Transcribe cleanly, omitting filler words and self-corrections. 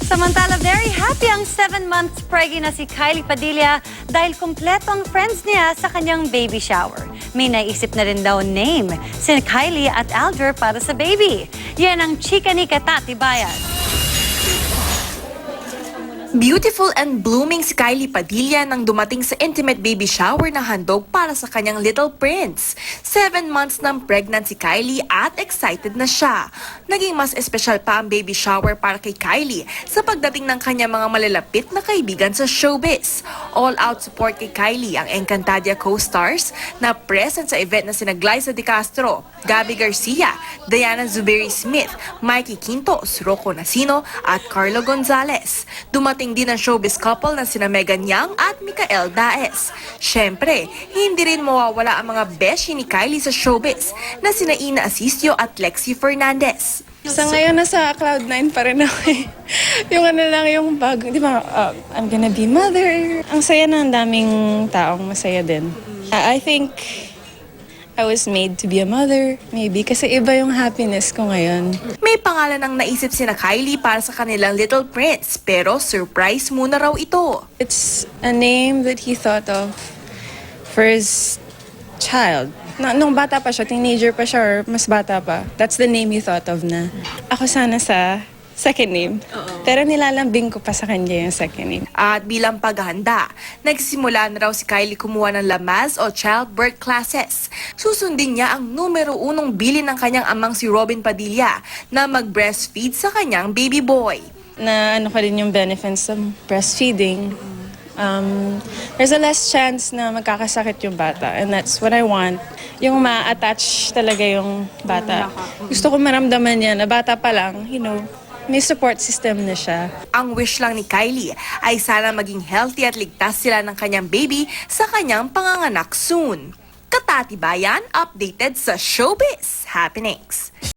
Samantala, very happy ang 7 months pregnant na si Kylie Padilla dahil kumpleto ang friends niya sa kanyang baby shower. May naisip na rin daw name, si Kylie at Alder para sa baby. Yan ang chika ni Katati Bayan. Beautiful and blooming si Kylie Padilla nang dumating sa intimate baby shower na handog para sa kanyang little prince. 7 months nang pregnant si Kylie at excited na siya. Naging mas espesyal pa ang baby shower para kay Kylie sa pagdating ng kanyang mga malalapit na kaibigan sa showbiz. All-out support kay Kylie ang Encantadia co-stars na present sa event na sina Glyza De Castro, Gabby Garcia, Diana Zuberi Smith, Mikey Quintos, Rocco Nacino at Carlo Gonzalez. Dumating din ang showbiz couple na sina Megan Yang at Micael Daes. Siyempre, hindi rin mawawala ang mga beshi ni Kylie sa showbiz na sina Ina Asisio at Lexie Fernandez. Sa ngayon, nasa Cloud9 pa rin ako eh. Yung ano lang, yung bago, di ba, I'm gonna be mother. Ang saya na, ang daming taong masaya din. I think I was made to be a mother, maybe, kasi iba yung happiness ko ngayon. May pangalan ang naisip sina Kylie para sa kanilang little prince, pero surprise muna raw ito. It's a name that he thought of for his child. Nung bata pa siya, teenager pa siya, or mas bata pa, that's the name he thought of na. Ako sana sa second name. Pero nilalambing ko pa sa kanya yung second name. At bilang paghahanda, nagsimula na raw si Kylie kumuha ng lamaz o childbirth classes. Susundin niya ang numero 1 bilin ng kanyang amang si Robin Padilla na mag-breastfeed sa kanyang baby boy. Na ano ka din yung benefits ng breastfeeding. There's a less chance na magkakasakit yung bata, and that's what I want. Yung ma-attach talaga yung bata. Gusto ko maramdaman niya na bata pa lang, may support system na siya. Ang wish lang ni Kylie ay sana maging healthy at ligtas sila ng kanyang baby sa kanyang panganganak soon. Katati Bayan, updated sa Showbiz Happenings.